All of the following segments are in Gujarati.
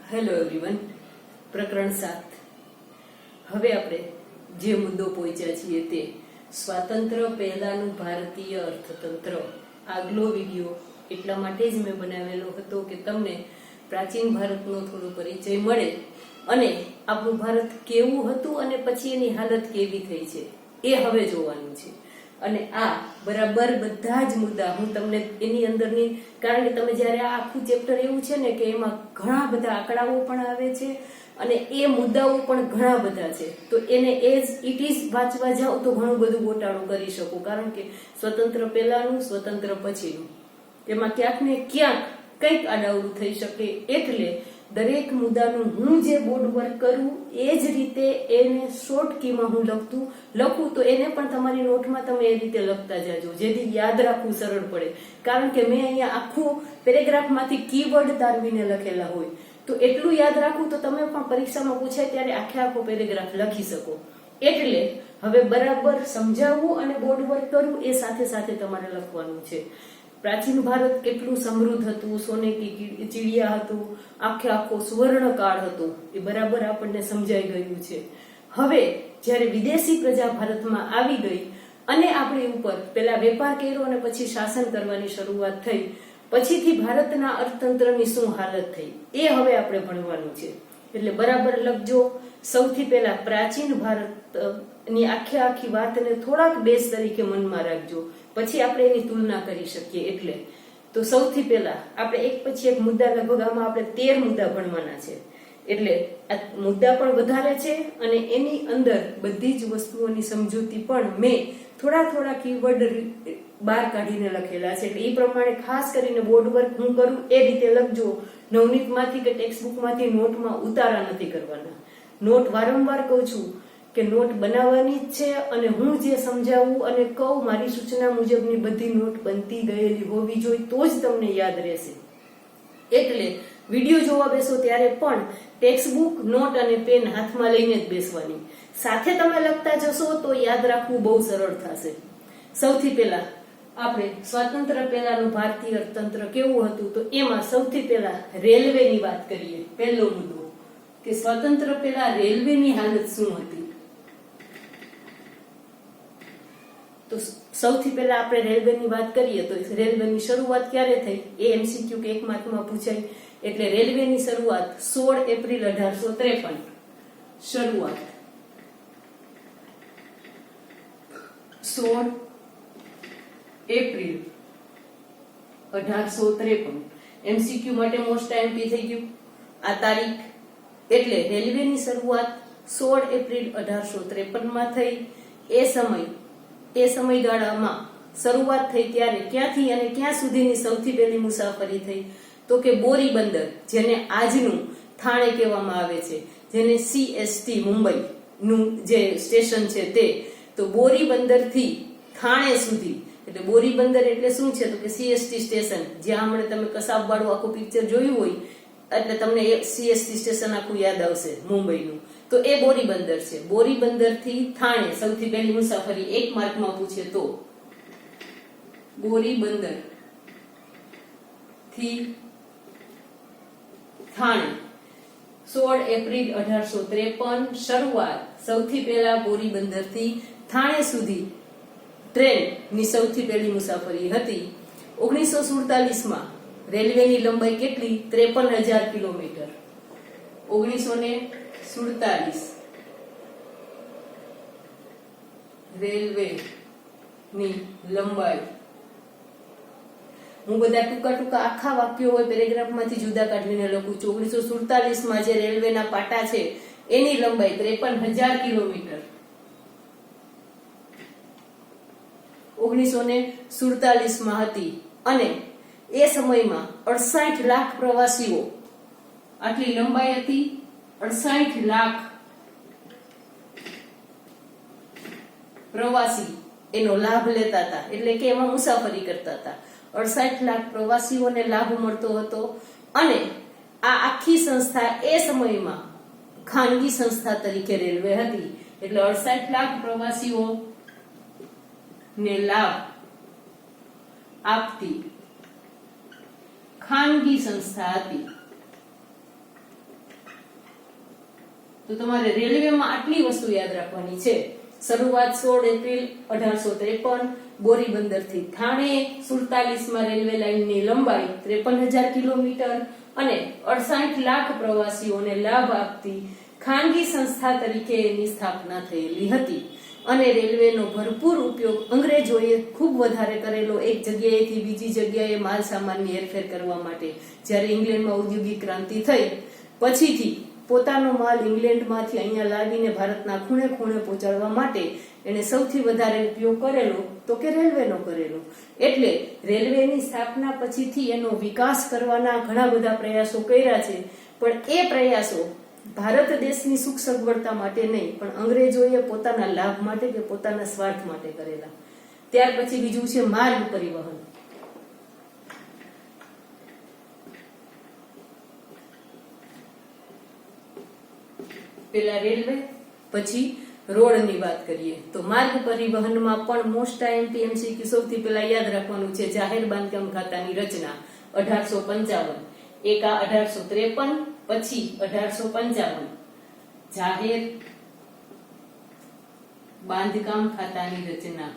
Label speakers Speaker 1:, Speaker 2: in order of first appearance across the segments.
Speaker 1: હેલો એવરીવન, પ્રકરણ 7. હવે આપણે જે મુદ્દો પહોંચ્યા છીએ તે સ્વાતંત્ર્ય પહેલાનું ભારતીય અર્થતંત્ર. આગલો વિડીયો એટલા માટે જ મેં બનાવેલો હતો કે તમને પ્રાચીન ભારતનો થોડો પરિચય મળે અને આપણું ભારત કેવું હતું અને પછી એની હાલત કેવી થઈ છે એ હવે જોવાનું છે. અને આ બરાબર બધા જ મુદ્દા હું તમને એની અંદરની, કારણ કે તમે જ્યારે આ આખું ચેપ્ટર એવું છે ને કે એમાં ઘણા બધા આંકડાઓ પણ આવે છે અને એ મુદ્દાઓ પણ ઘણા બધા છે, તો એને એઝ ઇટ ઇઝ વાંચવા જાઓ તો ઘણું બધું ગોટાળો કરી શકો. કારણ કે સ્વતંત્ર પહેલાનું, સ્વતંત્ર પછીનું, એમાં ક્યાંક ને ક્યાંક કંઈક આડાવડું થઈ શકે. એટલે દરેક મુદ્દાનું હું જે બોર્ડ વર્ક કરું એ જ રીતે એને શોર્ટ કીમાં હું લખું તો એને પણ તમારી નોટમાં તમે એ રીતે લખતા જાજો, જેથી યાદ રાખવું સરળ પડે. કારણ કે મેં અહીંયા આખું પેરેગ્રાફમાંથી કીવર્ડ તારવીને લખેલા હોય, તો એટલું યાદ રાખવું તો તમે પણ પરીક્ષામાં પૂછાય ત્યારે આખો પેરેગ્રાફ લખી શકો. એટલે હવે બરાબર સમજાવવું અને બોર્ડ વર્ક કરવું એ સાથે સાથે તમારે લખવાનું છે. પ્રાચીન ભારત કેટલું સમૃદ્ધ હતું, સોને કી ચીડિયા હતું, આખો સુવર્ણકાળ હતો, એ બરાબર આપણને સમજાઈ ગયું છે. હવે જ્યારે વિદેશી પ્રજા ભારતમાં આવી ગઈ અને આપણી ઉપર પેલા વેપાર કર્યો અને પછી શાસન કરવાની શરૂઆત થઈ, પછીથી ભારતના અર્થતંત્રની શું હાલત થઈ એ હવે આપણે ભણવાનું છે. એટલે બરાબર લખજો. સૌથી પહેલા પ્રાચીન ભારતની આખી વાતને થોડાક બેઝ તરીકે મનમાં રાખજો, પછી આપણે એની તુલના કરી શકીએ. એટલે તો સૌથી પહેલા આપણે એક પછી એક મુદ્દા, લગભગ આમાં આપણે 13 મુદ્દા ભણવાના છે. એટલે આ મુદ્દા પણ વધારે છે અને એની અંદર બધી જ વસ્તુઓની સમજૂતી પણ મેં થોડા કીવર્ડ બહાર કાઢીને લખેલા છે. એટલે એ પ્રમાણે ખાસ કરીને બોર્ડ વર્ક હું કરું એ રીતે લખજો. નવનીતમાંથી કે ટેક્સ્ટબુકમાંથી નોટમાં ઉતારા નથી કરવાના. નોટ વારંવાર કહું છું કે નોટ બનાવવાની જ છે અને હું જે સમજાવું અને કહું મારી સૂચના મુજબની બધી નોટ બનતી ગયેલી હોવી જોઈએ, તો જ તમને યાદ રહેશે. એટલે વિડીયો જોવા બેસો ત્યારે પણ ટેક્સ્ટબુક, નોટ અને પેન હાથમાં લઈને જ બેસવાની. સાથે તમે લખતા જશો તો યાદ રાખવું બહુ સરળ થશે. સૌથી પહેલા આપણે સ્વાતંત્ર્ય પહેલાનું ભારતીય અર્થતંત્ર કેવું હતું, તો એમાં સૌથી પહેલા રેલવેની વાત કરીએ. પહેલો મુદ્દો કે સ્વાતંત્ર્ય પહેલા રેલવેની હાલત શું હતી. તો સૌથી પહેલા આપણે રેલવેની વાત કરીએ તો રેલવેની શરૂઆત ક્યારે થઈ એ એમસીક્યુ કે 1 માર્કમાં પૂછાય. એટલે રેલવેની શરૂઆત 16 એપ્રિલ 1853. શરૂઆત 16 એપ્રિલ 1853. એમસીક્યુ માટે મોસ્ટ આઈએમપી થઈ ગયું આ તારીખ. એટલે રેલવેની શરૂઆત 16 એપ્રિલ 1853 માં થઈ. એ સમયગાળામાં શરૂઆત થઈ ત્યારે ક્યાંથી અને ક્યાં સુધીની સૌથી પહેલી મુસાફરી થઈ, તો કે બોરી બંદર, જેને આજનું થાણે કહેવામાં આવે છે, જેને સીએસટી મુંબઈ નું જે સ્ટેશન છે તે, તો બોરી બંદર થી થાણે સુધી. એટલે બોરી બંદર એટલે શું છે, તો કે સીએસટી સ્ટેશન, જ્યાં હમણાં તમે કસાબ વાળું આખું પિક્ચર જોયું હોય એટલે તમને સીએસટી સ્ટેશન આખું યાદ આવશે મુંબઈનું, તો એ બોરી બંદર છે. બોરી બંદર થી થાણે સૌથી પહેલી મુસાફરી 1 માર્કમાં પૂછે તો બોરી બંદર થી થાણે 16 એપ્રિલ 1853. શરૂઆત સૌથી પહેલા બોરી બંદર થી થાણે સુધી ટ્રેનની સૌથી પહેલી મુસાફરી હતી. 1947 માં રેલવેની લંબાઈ કેટલી? 53,000 કિલોમીટર. 1947 રેલવેની લંબાઈ, હું બધા ટૂંકા આખા વાક્યો હોય પેરેગ્રાફમાંથી જુદા કાઢીને લખું છું. 1947 માં જે રેલવેના પાટા છે એની લંબાઈ 53,000 કિલોમીટર. 1947 માં હતી અને એ સમયમાં 68 લાખ પ્રવાસીઓ, આટલી લંબાઈ હતી, 68 લાખ પ્રવાસી એનો લાભ લેતા હતા, એટલે કે એમાં મુસાફરી કરતા હતા. 68 લાખ પ્રવાસીઓને લાભ મળતો હતો અને આ આખી સંસ્થા એ સમયમાં ખાનગી સંસ્થા તરીકે રેલવે હતી. એટલે 68 લાખ પ્રવાસીઓ ને લાભ આપતી ખાનગી સંસ્થા હતી. તો તમારે રેલવેમાં આટલી વસ્તુ યાદ રાખવાની છે. શરૂઆત 16 એપ્રિલ 1853 બોરી બંદરથી થાણે. 47માં રેલવે લાઇનની લંબાઈ 53,000 કિલોમીટર અને 68 લાખ પ્રવાસીઓને લાભ આપતી ખાનગી સંસ્થા તરીકે એની સ્થાપના થયેલી હતી. અને રેલવેનો ભરપૂર ઉપયોગ અંગ્રેજોએ ખૂબ વધારે કરેલો, એક જગ્યાએથી બીજી જગ્યાએ માલ સામાનની હેરફેર કરવા માટે. જ્યારે ઇંગ્લેન્ડમાં ઔદ્યોગિક ક્રાંતિ થઈ પછીથી પોતાનો માલ ઇંગ્લેન્ડમાંથી અહીંયા લાવીને ભારતના ખૂણે ખૂણે પહોંચાડવા માટે એને સૌથી વધારે ઉપયોગ કરેલો તો કે રેલવેનો કરેલો. એટલે રેલવેની સ્થાપના પછીથી એનો વિકાસ કરવાના ઘણા બધા પ્રયાસો કર્યા છે, પણ એ પ્રયાસો ભારત દેશની સુખ સગવડતા માટે નહીં, પણ અંગ્રેજોએ પોતાના લાભ માટે કે પોતાના સ્વાર્થ માટે કરેલા. ત્યાર પછી બીજું છે માર્ગ પરિવહન. પેલા રેલવે, પછી રોડની વાત કરીએ તો માર્ગ પરિવહનમાં પણ મોસ્ટ આઈએમપી એમસીક્યુ સૌથી પહેલા યાદ રાખવાનું છે જાહેર બાંધકામ ખાતાની રચના 1855. એક આ 1853, પછી 1855 જાહેર બાંધકામ ખાતાની રચના.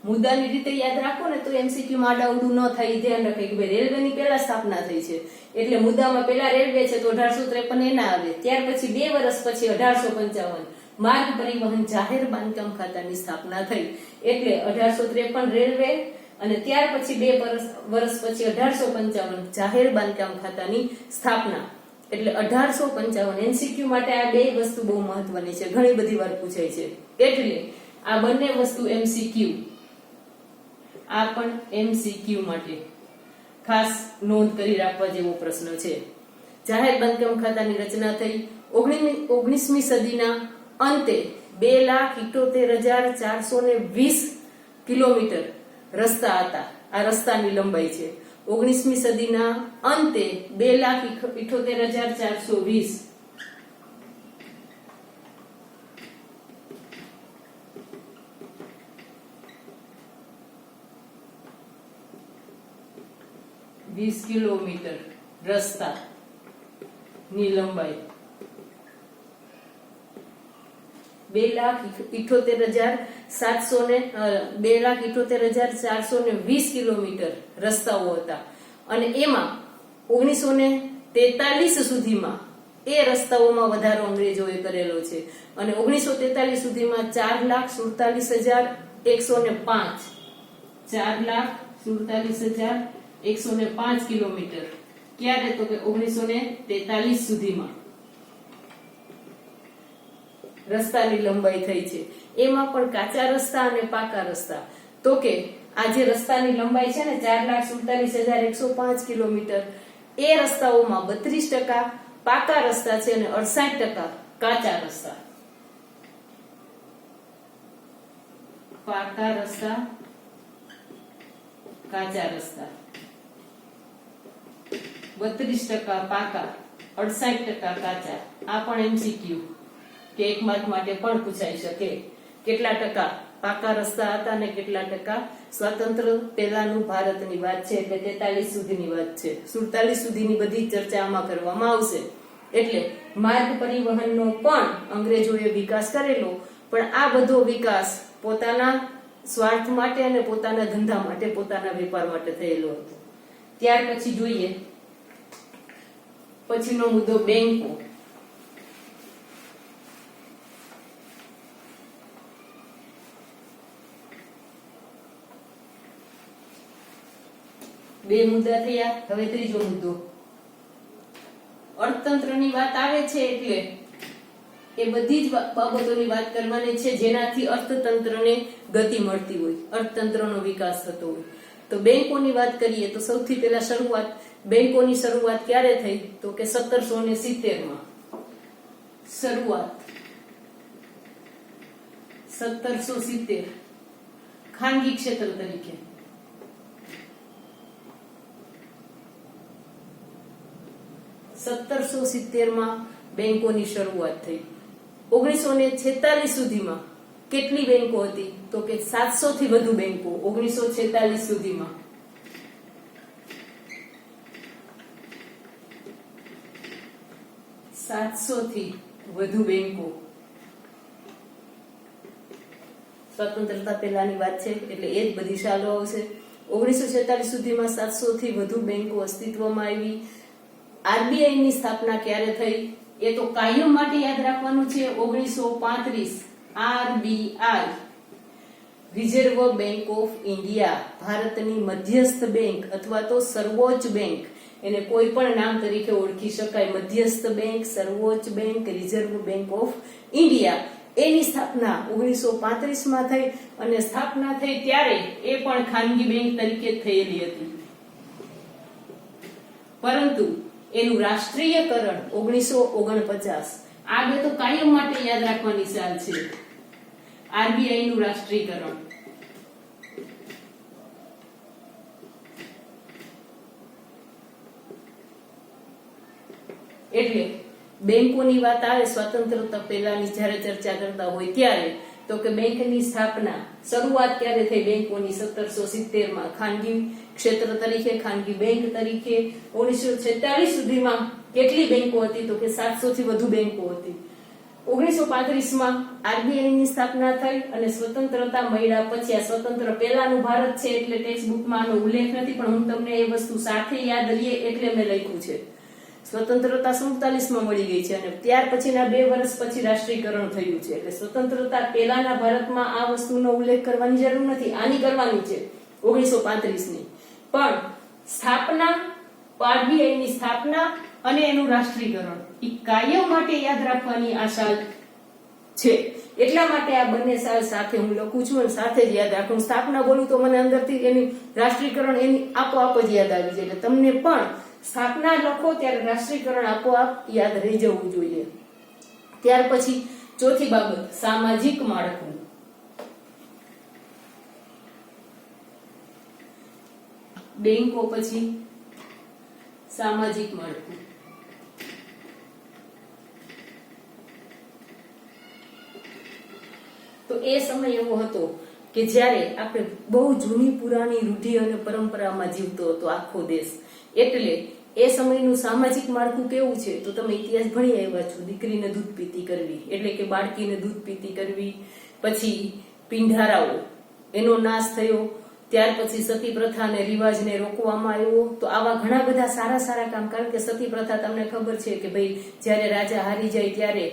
Speaker 1: મુદ્દાની રીતે યાદ રાખો ને તો એમસીક્યુ માં આડાઉડું ન થાય, ધ્યાન રાખે કે ભાઈ રેલવેની પહેલા સ્થાપના થઈ છે એટલે મુદ્દામાં પહેલા રેલવે છે તો 1853 એના આવે. ત્યાર પછી 2 વર્ષ પછી 1855 માર્ગ પરિવહન જાહેર બાંધકામ ખાતાની સ્થાપના થઈ. એટલે 1853 રેલવે અને ત્યાર પછી 2 વર્ષ પછી 1855 જાહેર બાંધકામ ખાતાની સ્થાપના. એટલે 1855 એમસીક્યુ માટે આ બે વસ્તુ બહુ મહત્વની છે, ઘણી બધી વાર પૂછાય છે. એટલે આ બંને વસ્તુ એમસીક્યુ, આ પણ એમસીક્યુ માટે ખાસ નોંધ કરી રાખવા જેવો પ્રશ્ન છે. જાહેર બાંધકામ ખાતાની રચના થઈ 19મી સદીના અંતે 2,78,420 કિલોમીટર રસ્તા હતા. આ રસ્તાની લંબાઈ છે. 19મી સદીના અંતે 2,78,420 કિલોમીટર રસ્તા ની લંબાઈ. 2,78,420 કિલોમીટર રસ્તાઓ હતા. અને એમાં 1943 સુધીમાં એ રસ્તાઓમાં વધારો અંગ્રેજોએ કરેલો છે. અને 1943 સુધીમાં 4,47,105 4,47,105 કિલોમીટર. ક્યારે? તો કે 1943 સુધીમાં રસ્તાની લંબાઈ થઈ છે. એમાં પણ કાચા રસ્તા અને પાકા રસ્તા. તો કે આ જે રસ્તાની લંબાઈ છે ને 4,47,105 કિલોમીટર, એ રસ્તાઓમાં 32% પાકા રસ્તા છે અને 68% કાચા રસ્તા. પાકા રસ્તા, કાચા રસ્તા. 32% પાકા, 68% કાચા. આ પણ એમસીક્યુ કે 1 માર્ક માટે પણ પૂછાઈ શકે. કેટલા ટકા પાકા રસ્તા હતા અને કેટલા ટકા સ્વાતંત્ર્ય પહેલાનું ભારતની વાત છે, એટલે 43 સુધીની વાત છે. 47 સુધીની બધી ચર્ચા આમાં કરવામાં આવશે. એટલે માર્ગ પરિવહનનો પણ અંગ્રેજોએ વિકાસ કરેલો, પણ આ બધો વિકાસ પોતાના સ્વાર્થ માટે અને પોતાના ધંધા માટે, પોતાના વેપાર માટે થયેલો હતો. ત્યાર પછી જોઈએ પછીનો મુદ્દો બેંકો. બે મુદ્દા થયા. હવે ત્રીજો મુદ્દો. અર્થતંત્રની વાત આવે છે એટલે એ બધી જ બાબતોની વાત કરવાની છે જેનાથી અર્થતંત્રને ગતિ મળતી હોય, અર્થતંત્રનો વિકાસ થતો હોય. તો બેંકોની વાત કરીએ તો સૌથી પહેલા શરૂઆત, બેંકોની શરૂઆત ક્યારે થઈ? તો કે 1770 શરૂઆત 1770 ખાનગી ક્ષેત્ર તરીકે. 1770 બેંકોની શરૂઆત થઈ. 1946 સુધીમાં કેટલી બેંકો હતી? તો કે 700 થી વધુ બેંકો 1946 સુધીમાં. 700 થી વધુ બેંકો. સ્વતંત્રતા પહેલાની વાત છે એટલે એ જ બધી ચાલુ આવશે. 1946 સુધીમાં 700 થી વધુ બેંકો અસ્તિત્વમાં આવી. આરબીઆઈ ની સ્થાપના ક્યારે થઈ? એ તો કાયમ માટે યાદ રાખવાનું છે. 1935 RBI reserve bank of India, ભારતની મધ્યસ્થ બેંક અથવા તો સર્વોચ્ચ બેંક, એને કોઈ પણ નામ તરીકે ઓળખી શકાય. મધ્યસ્થ બેંક, સર્વોચ્ચ bank, reserve bank of India, એની સ્થાપના 1935 માં થઈ. અને સ્થાપના થઈ ત્યારે એ પણ ખાનગી બેંક તરીકે થયેલી હતી, પરંતુ એનું રાષ્ટ્રીયકરણ 1949. આ બે તો કાયમ માટે યાદ રાખવાની ચાલ છે. આરબીઆઈ નું રાષ્ટ્રીયકરણ. એટલે બેંકોની વાત આવે સ્વતંત્રતા પહેલાની જ્યારે ચર્ચા કરતા હોય ત્યારે, તો કે બેંકની સ્થાપના શરૂઆત ક્યારે થઈ બેંકોની? 1770 માં ખાનગી ક્ષેત્ર તરીકે, ખાનગી બેંક તરીકે. 1946 સુધીમાં કેટલી બેંકો હતી? તો કે 700 થી વધુ બેંકો હતી. 1935 માં આરબીઆઈ ની સ્થાપના થઈ અને સ્વતંત્રતા મળ્યા પછી, આ સ્વતંત્ર પહેલાનું ભારત છે એટલે ટેક્સ્ટ બુકમાં આનો ઉલ્લેખ નથી, પણ હું તમને એ વસ્તુ સાથે યાદ રહીએ એટલે મેં લખ્યું છે. સ્વતંત્રતા 47 માં મળી ગઈ છે અને ત્યાર પછીના 2 વર્ષ પછી રાષ્ટ્રીયકરણ થયું છે. એટલે સ્વતંત્રતા પહેલાના ભારતમાં આ વસ્તુનો ઉલ્લેખ કરવાની જરૂર નથી, આની કરવાની છે 1935 ની. પણ સ્થાપના, આરબીઆઈ ની સ્થાપના અને એનું રાષ્ટ્રીયકરણ એ કાયમ માટે યાદ રાખવાની આ સાલ છે. એટલા માટે આ બંને સાલ સાથે હું લખું છું અને સાથે જ યાદ રાખું. સ્થાપના બોલું તો મને અંદરથી એની રાષ્ટ્રીયકરણ એની આપોઆપ જ યાદ આવી જાય. એટલે તમને પણ સ્થાપના લખો ત્યારે રાષ્ટ્રીયકરણ આપોઆપ યાદ રહી જવું જોઈએ. ત્યાર પછી ચોથી બાબત, સામાજિક માળખું. બેંકો પછી સામાજિક માળખું. તો એ સમય એવો હતો કે જ્યારે આપણે બહુ જૂની પુરાણી રૂઢિ અને પરંપરામાં જીવતો હતો આખો દેશ. એટલે એ સમયનું સામાજિક માળખું કેવું છે? તો તમે ઇતિહાસ ભણી આવ્યા છો. દીકરીને દૂધ પીતી કરવી એટલે કે બાળકીને દૂધ પીતી કરવી. પછી પિંઢારાઓ, એનો નાશ થયો. ત્યાર પછી સતી પ્રથા અને રિવાજને રોકવામાં આવ્યો. તો આવા ઘણા બધા સારા સારા કામ. કારણ કે સતી પ્રથા તમને ખબર છે કે ભાઈ જ્યારે રાજા હારી જાય ત્યારે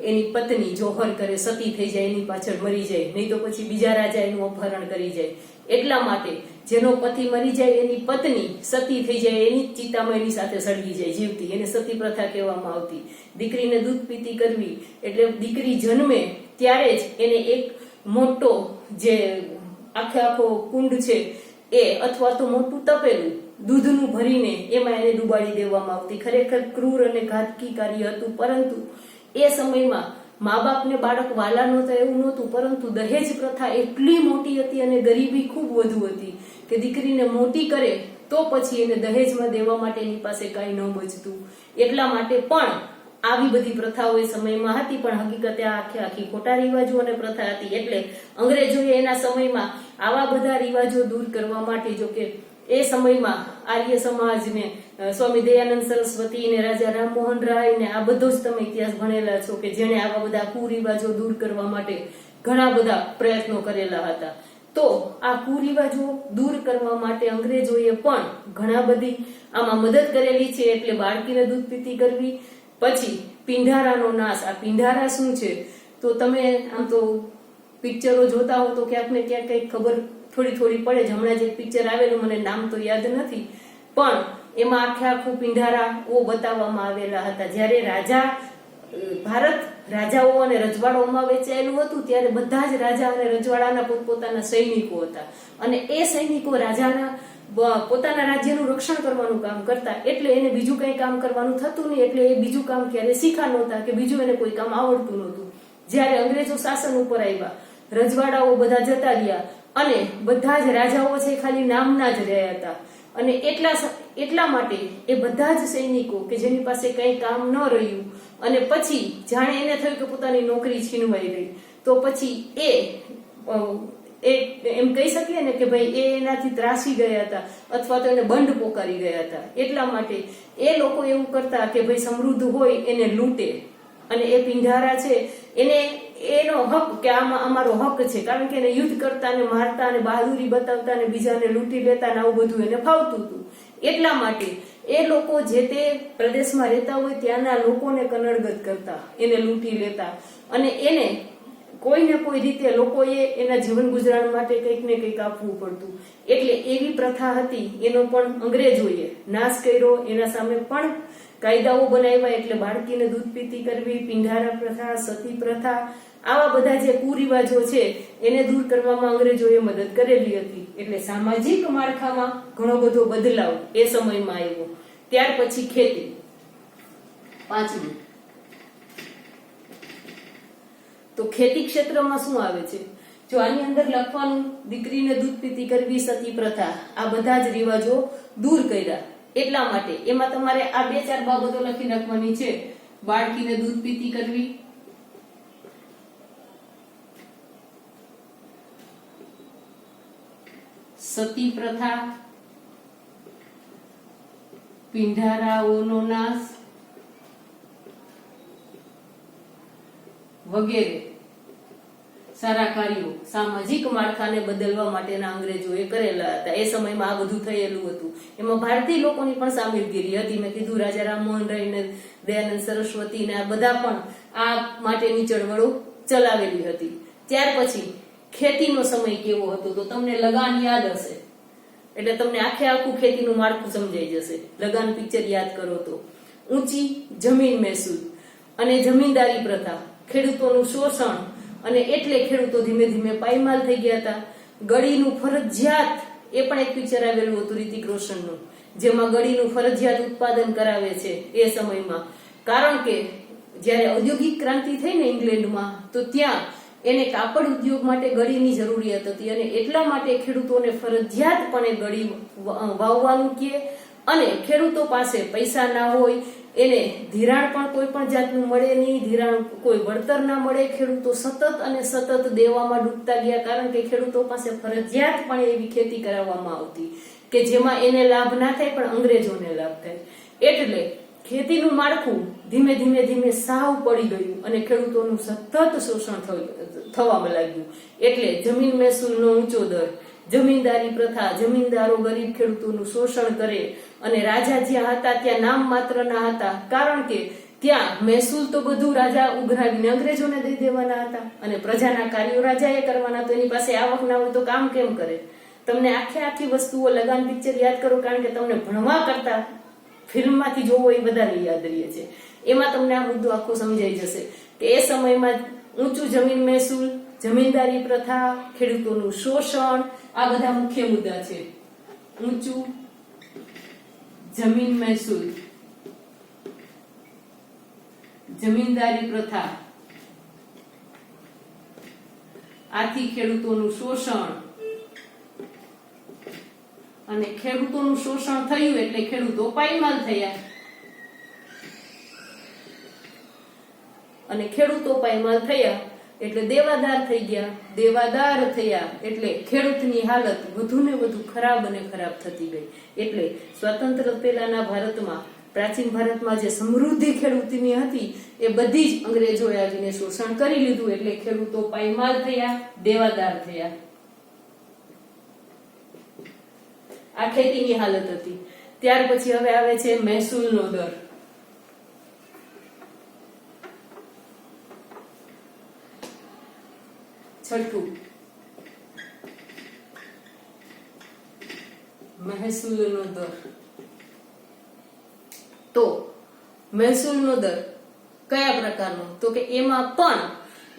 Speaker 1: એની પત્ની જોહર કરે, સતી થઈ જાય, એની પાછળ મરી જાય, નહીં તો પછી બીજા રાજા એનું અપહરણ કરી જાય. એટલા માટે જેનો પતિ મરી જાય એની પત્ની સતી થઈ જાય, એની ચિતામાં એની સાથે સળગી જાય જીવતી, એને સતી પ્રથા કહેવામાં આવતી. દીકરીને દૂધ પીતી કરવી એટલે દીકરી જન્મે ત્યારે જ એને એક મોટો જે આખો કુંડ છે એ અથવા તો મોટું તપેલું દૂધનું ભરીને એમાં એને ડુબાડી દેવામાં આવતી. ખરેખર ક્રૂર અને ઘાતકી કાર્ય હતું, પરંતુ એ સમયમાં મા બાપને બાળક વાલા નહોતા એવું નહોતું, પરંતુ દહેજ પ્રથા એટલી મોટી હતી અને ગરીબી ખૂબ વધુ હતી કે દીકરીને મોટી કરે તો પછી એને દહેજમાં દેવા માટે એની પાસે કાંઈ ન બચતું. એટલા માટે પણ આવી બધી પ્રથાઓ એ સમયમાં હતી, પણ હકીકતે આ આખી ખોટા રિવાજો અને પ્રથા હતી. એટલે અંગ્રેજોએ એના સમયમાં આવા બધા રિવાજો દૂર કરવા માટે, જો કે એ સમયમાં આર્ય સમાજને સ્વામી દયાનંદ સરસ્વતી ને રાજા રામમોહન રાય ને આ બધો જ તમે ઇતિહાસ ભણેલા છો કે જેણે આવા બધા કુરિવાજો દૂર કરવા માટે ઘણા બધા પ્રયત્નો કરેલા હતા. તો આ કુરિવાજો દૂર કરવા માટે અંગ્રેજોએ પણ ઘણા બધી આમાં મદદ કરેલી છે. એટલે બાળકીને દૂધ પીતી કરવી. પછી પિંઢારાનો નાશ. આ પિંઢારા શું છે? તો તમે આમ તો પિક્ચરો જોતા હો તો ક્યાંક ને ક્યાંક કઈક ખબર થોડી પડે જ. હમણાં જે પિક્ચર આવેલું મને નામ તો યાદ નથી, પણ એમાં આખું પિંઢારાઓ બતાવવામાં આવેલા હતા. જ્યારે ભારત રાજાઓ અને રજવાડાઓમાં વેચાયેલું હતું ત્યારે બધા જ રાજા અને રજવાડાના પોતપોતાના સૈનિકો હતા અને એ સૈનિકો રાજાના પોતાના રાજ્યનું રક્ષણ કરવાનું કામ કરતા. એટલે એને બીજું કઈ કામ કરવાનું થતું નહીં, એટલે એ બીજું કામ ક્યારે શીખા નહોતા કે બીજું એને કોઈ કામ આવડતું નહોતું. જ્યારે અંગ્રેજો શાસન ઉપર આવ્યા, રજવાડાઓ બધા જતા રહ્યા અને બધા જ રાજાઓ છે ખાલી નામના જ રહ્યા હતા. અને એટલા માટે એ બધા જ સૈનિકો કે જેની પાસે કઈ કામ ન રહ્યું અને પછી જાણે એને થયું કે પોતાની નોકરી છીનવાઈ ગઈ, તો પછી એમ કહી શકીએ ને કે ભાઈ એ એનાથી ત્રાસી ગયા હતા અથવા તો એને બંધ પોકારી ગયા હતા. એટલા માટે એ લોકો એવું કરતા કે ભાઈ સમૃદ્ધ હોય એને લૂંટે, અને એ પિંઢારા છે એને એનો હક કે આમાં અમારો હક છે, કારણ કે એને યુદ્ધ કરતા ને મારતા અને બહાદુરી બતાવતા ને બીજાને લૂંટી લેતા ને આવું બધું એને ફાવતું હતું. એટલા માટે એ લોકો જે તે પ્રદેશમાં રહેતા હોય ત્યાંના લોકોને કનડગત કરતા, એને લૂંટી લેતા, અને એને કોઈ ને કોઈ રીતે લોકોએ એના જીવન ગુજરાન માટે કંઈક ને કંઈક આપવું પડતું. એટલે એવી પ્રથા હતી, એનો પણ અંગ્રેજોએ નાશ કર્યો. એના સામે પણ કાયદાઓ બનાવ્યા, એટલે બાળકીને દૂધ પીતી કરવી, પિંઢારા પ્રથા, સતી પ્રથા, આવા બધા જે કુરિવાજો છે એને દૂર કરવામાં અંગ્રેજોએ મદદ કરેલી હતી. એટલે સામાજિક માળખામાં ઘણો બધો બદલાવ એ સમયમાં આવ્યો. ત્યાર પછી ખેતી. 5 તો ખેતી ક્ષેત્રમાં શું આવે છે? જો આની અંદર લખવાનું દીકરીને દૂધ પીતી કરવી, સતી પ્રથા, આ બધા જ રિવાજો દૂર કર્યા. એટલા માટે એમાં તમારે આ 2-4 બાબતો લખી નાખવાની છે. બાળકીને દૂધ પીતી કરવી, સતી પ્રથા, પિંઢારાઓનો નાશ વગેરે સારા કાર્યો સામાજિક માળખાને બદલવા માટેના અંગ્રેજોએ કરેલા હતા. એ સમયમાં આ બધું થયેલું હતું. એમાં ભારતીય લોકોની પણ સામેલગીરી હતી. મેં કીધું રાજા રામમોહન રાય ને દયાનંદ સરસ્વતી ને આ બધા પણ આ માટેની ચળવળો ચલાવેલી હતી. ત્યાર પછી ખેતીનો સમય કેવો હતો તો તમને લગાન યાદ હશે, એટલે તમને આખે આખું ખેતીનું માળખું સમજાઈ જશે. લગાન પિક્ચર યાદ કરો તો ઊંચી જમીન મહેસૂલ અને જમીનદારી પ્રથા, ખેડૂતોનું શોષણ, અને એટલે ખેડૂતો ધીમે ધીમે પાયમાલ થઈ ગયા હતા. ગળીનું ફરજિયાત, એ પણ એક પિક્ચર આવેલું હતું રિતિક રોશનનું, જેમાં ગળીનું ફરજિયાત ઉત્પાદન કરાવે છે એ સમયમાં. કારણ કે જ્યારે ઔદ્યોગિક ક્રાંતિ થઈ ને ઇંગ્લેન્ડમાં, તો ત્યાં એને કાપડ ઉદ્યોગ માટે ગળીની જરૂરિયાત હતી, અને એટલા માટે ખેડૂતોને ફરજિયાતપણે ગળી વાવવાનું કહે. અને ખેડૂતો પાસે પૈસા ના હોય, એને ધિરાણ પણ કોઈ પણ જાતનું મળે નહીં, ધિરાણ કોઈ વળતર ના મળે. ખેડૂતો સતત અને સતત દેવામાં ડૂબતા ગયા, કારણ કે ખેડૂતો પાસે ફરજિયાતપણે એવી ખેતી કરાવવામાં આવતી કે જેમાં એને લાભ ના થાય પણ અંગ્રેજોને લાભ થાય. એટલે ખેતીનું માળખું ધીમે ધીમે ધીમે સાવ પડી ગયું, અને ખેડૂતોનું સતત શોષણ થવા લાગ્યું. એટલે જમીન મહેસૂલનો ઊંચો દર, જમીનદારી પ્રથા, જમીનદારો ગરીબ ખેડૂતોનું શોષણ કરે, અને રાજા જ્યાં હતા ત્યાં નામ માત્ર ના હતા, કારણ કે ત્યાં મહેસૂલ તો બધું રાજા ઉઘરાવીને અંગ્રેજોને દઈ દેવાના હતા, અને પ્રજાના કાર્યો રાજાએ કરવાના. તો એની પાસે આવક ના હોય તો કામ કેમ કરે? તમને આખી વસ્તુઓ લગાન પિક્ચર યાદ કરો, કારણ કે તમને ભણવા કરતા ફિલ્મમાંથી જોવો એ વધારે યાદ રહે છે. એમાં તમને આ મુદ્દો આખો સમજાઈ જશે કે એ સમયમાં ઊંચું જમીન મહેસૂલ, જમીનદારી પ્રથા, ખેડૂતોનું શોષણ, આ બધા મુખ્ય મુદ્દા છે. ઊંચું જમીન મહેસૂલ, જમીનદારી પ્રથા, આથી ખેડૂતોનું શોષણ, અને ખેડૂતોનું શોષણ થયું એટલે ખેડૂતો પાયમાલ થયા, અને ખેડૂતો પાયમાલ થયા એટલે દેવાદાર થઈ ગયા. દેવાદાર થયા એટલે ખેડૂતની હાલત વધુ ને વધુ ખરાબ અને ખરાબ થતી ગઈ. એટલે સ્વતંત્ર પહેલાના ભારતમાં, પ્રાચીન ભારતમાં જે સમૃદ્ધિ ખેડૂતની હતી એ બધી જ અંગ્રેજોએ આવીને શોષણ કરી લીધું. એટલે ખેડૂતો પાયમાલ થયા, દેવાદાર થયા. આ ખેતીની હાલત હતી. ત્યાર પછી હવે આવે છે મહેસૂલનો દર. છઠ્ઠું, મહેસૂલનો દર. તો મહેસૂલનો દર કયા પ્રકારનો? તો કે એમાં પણ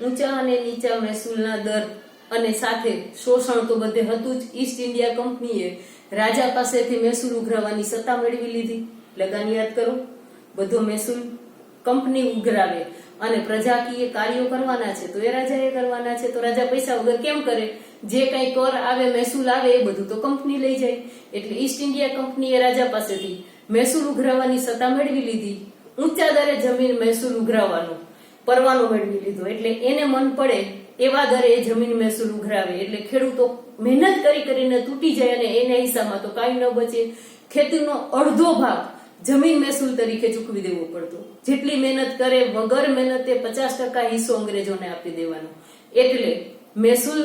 Speaker 1: ઊંચા અને નીચા મહેસૂલના દર, અને સાથે શોષણ તો બધે હતું જ. ઈસ્ટ ઇન્ડિયા કંપનીએ રાજા પાસેથી મહેસૂલ ઉઘરાવવાની સત્તા મેળવી લીધી. લગાન યાદ કરો. બધો મહેસૂલ કંપની ઉઘરાવે, અને પ્રજાકીય કાર્યો કરવાના છે તો એ રાજાએ કરવાના છે. તો રાજા પૈસા વગર કેમ કરે? જે કઈ કર આવે, મહેસૂલ આવે, એ બધું તો કંપની લઈ જાય. એટલે ઈસ્ટ ઇન્ડિયા કંપનીએ રાજા પાસેથી મહેસૂલ ઉઘરાવવાની સત્તા મેળવી લીધી. ઊંચા દરે જમીન મહેસૂલ ઉઘરાવવાનો પરવાનો મેળવી લીધો. એટલે એને મન પડે એવા દરે એ જમીન મહેસૂલ ઉઘરાવે એટલે ખેડૂતો મહેનત કરીને તૂટી જાય અને એના હિસ્સામાં તો કાંઈ ન બચે. ખેતીનો અડધો ભાગ જમીન મહેસૂલ તરીકે ચૂકવી દેવો પડતો. જેટલી મહેનત કરે વગર મહેનતે 50% હિસ્સો અંગ્રેજોને આપી દેવાનો. એટલે મહેસૂલ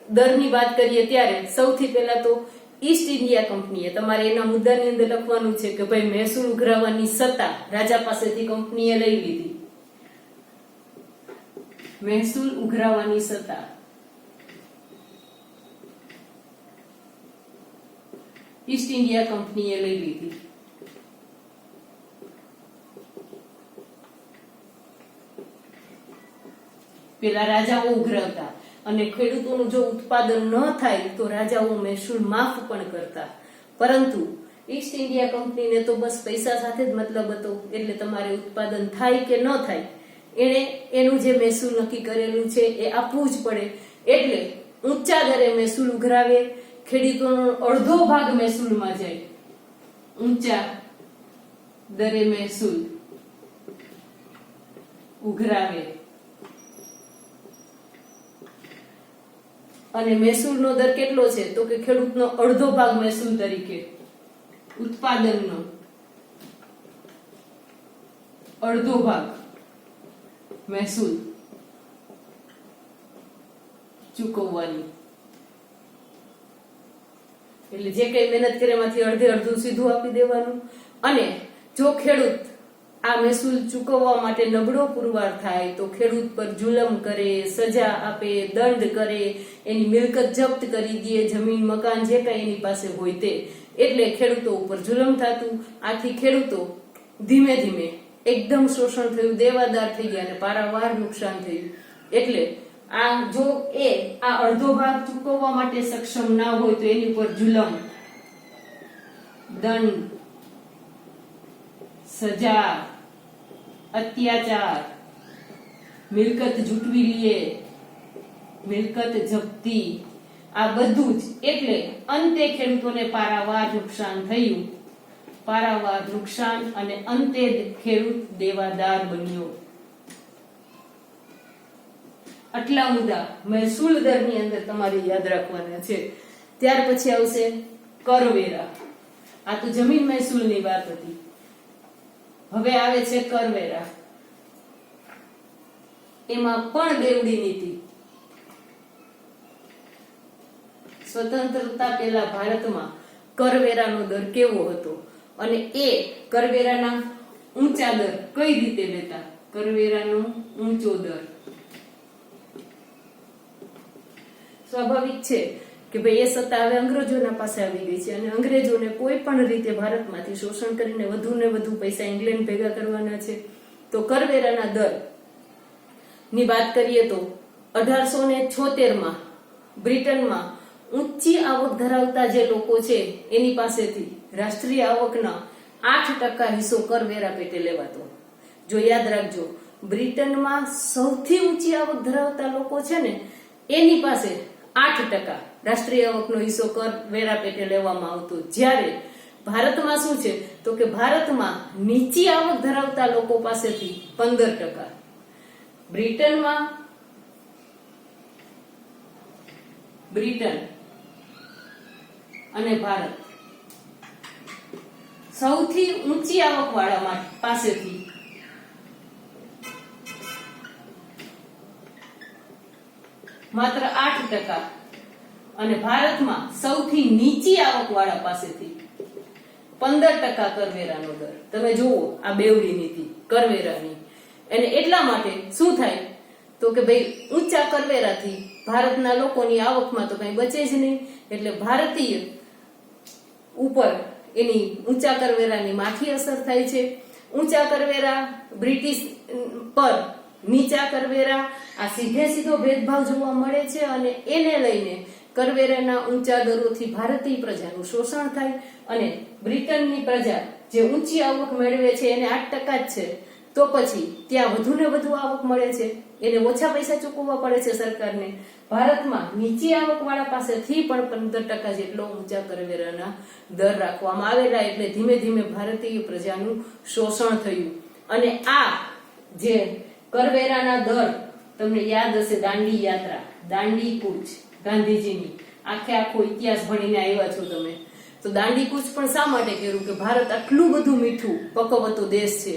Speaker 1: દરની વાત કરીએ ત્યારે સૌથી પહેલા તો ઈસ્ટ ઇન્ડિયા કંપનીએ, તમારે એના મુદ્દાની અંદર લખવાનું છે કે ભાઈ મહેસૂલ ઉઘરાવવાની સત્તા રાજા પાસેથી કંપનીએ લઈ લીધી. મહેસૂલ ઉઘરાવવાની સત્તા ઈસ્ટ ઇન્ડિયા કંપનીએ લઈ લીધી. પેલા રાજાઓ ઉઘરાવતા અને ખેડૂતોનું જો ઉત્પાદન ન થાય તો રાજાઓ મહેસૂલ માફ પણ કરતા. પરંતુ ઈસ્ટ ઇન્ડિયા કંપનીને તો બસ પૈસા સાથે જ મતલબ હતો. એટલે તમારે ઉત્પાદન થાય કે ન થાય એને એનું જે મહેસૂલ નક્કી કરેલું છે એ આપવું જ પડે. એટલે ઊંચા દરે મહેસૂલ ઉઘરાવે. ખેડૂતોનો અડધો ભાગ મહેસૂલમાં જાય. ઊંચા દરે મહેસૂલ ઉઘરાવે અને મહેસૂલનો દર કેટલો છે તો કે ખેડૂતનો અડધો ભાગ મહેસૂલ તરીકે, ઉત્પાદનનો અડધો ભાગ મહેસૂલ ચૂકવવાની. એટલે જે કઈ મહેનત કરે એમાંથી અડધું સીધું આપી દેવાનું. અને જો ખેડૂત આ મહેસૂલ ચૂકવવા માટે નબળો પુરવાર થાય તો ખેડૂત પર જુલમ કરે, સજા આપે, દંડ કરે, એની મિલકત જપ્ત કરી દે, જમીન મકાન જે કઈ એની પાસે હોય તે. એટલે ખેડૂતો ઉપર જુલમ થતું. આથી ખેડૂતો ધીમે ધીમે એકદમ શોષણ થયું, દેવાદાર થઈ ગયા અને પારાવાર નુકસાન થયું. એટલે આ જો આ અડધો ભાગ ચૂકવવા માટે સક્ષમ ના હોય તો એની ઉપર જુલમ, દંડ, સજા, અત્યાચાર, મિલકત જૂટવી લે, મિલકત જપ્તી, આ બધું જ. એટલે અંતે ખેડૂતોને પારાવાર નુકસાન થયું. પારાવાર નુકસાન અને અંતે ખેડૂત દેવાદાર બન્યો. આટલા મુદ્દા મહેસૂલ દરની અંદર તમારે યાદ રાખવાના છે. ત્યાર પછી આવશે કરવેરા. આ તો જમીન મહેસૂલની વાત હતી. હવે આવે છે કરવેરા. એમાં પણ બેવડી નીતિ. સ્વતંત્રતા પહેલા ભારતમાં કરવેરાનો દર કેવો હતો અને એ કરવેરાના ઊંચા દર કઈ રીતે લેતા? કરવેરાનો ઊંચો દર સ્વાભાવિક છે કે ભાઈ એ સત્તા હવે અંગ્રેજોના પાસે આવી ગઈ છે અને અંગ્રેજોને કોઈ પણ રીતે ભારતમાંથી શોષણ કરીને વધુ ને વધુ પૈસા ઇંગ્લેન્ડ ભેગા કરવાના છે. તો કરવેરાના દર ની વાત કરીએ તો 1876 બ્રિટનમાં ઊંચી આવક ધરાવતા જે લોકો છે એની પાસેથી રાષ્ટ્રીય આવકના 8% હિસ્સો કરવેરા પેટે લેવાતો. જો યાદ રાખજો, બ્રિટનમાં સૌથી ઊંચી આવક ધરાવતા લોકો છે ને એની પાસે 8% રાષ્ટ્રીય આવકનો હિસ્સો કરવેરા પેટે લેવામાં આવતો. જ્યારે ભારતમાં શું છે તો કે ભારતમાં નીચી આવક ધરાવતા લોકો પાસેથી 15%. બ્રિટન અને ભારત સૌથી ઊંચી આવક વાળા પાસેથી માત્ર 8% અને ભારતમાં સૌથી નીચી આવક વાળા પાસેથી 15% કરવેરાનો દર. તમે જુઓ આ બેવડી નીતિ કરવેરાની. અને એટલા માટે શું થાય તો કે ભાઈ ઊંચા કરવેરાથી ભારતના લોકોની આવકમાં તો કઈ બચે જ નહીં. એટલે ભારતીય ઉપર એની ઊંચા કરવેરાની માઠી અસર થાય છે. ઊંચા કરવેરા બ્રિટિશ પર નીચા કરવેરા, આ સીધો ભેદભાવ જોવા મળે છે અને એને લઈને કરવેરાના ઊંચા દરોથી ભારતીય પ્રજાનું શોષણ થાય અને બ્રિટનની પ્રજા જે ઊંચી આવક મેળવે છે એને 8% જ છે તો પછી ત્યાં વધુ ને વધુ આવક મળે છે, એને ઓછા પૈસા ચૂકવવા પડે છે સરકારને. ભારતમાં નીચી આવક વાળા પાસેથી પણ 15% જેટલો ઊંચા કરવેરાના દર રાખવામાં આવેલા. એટલે ધીમે ધીમે ભારતીય પ્રજાનું શોષણ થયું અને આ જે કરવેરાના દર તમને યાદ હશે દાંડી યાત્રા, દાંડી કૂચ ગાંધીજીની, આખો ઇતિહાસ ભણીને આવ્યા છો તમે. તો દાંડી કૂચ પણ શા માટે કર્યું કે ભારત આટલું બધું મીઠું પકવતો દેશ છે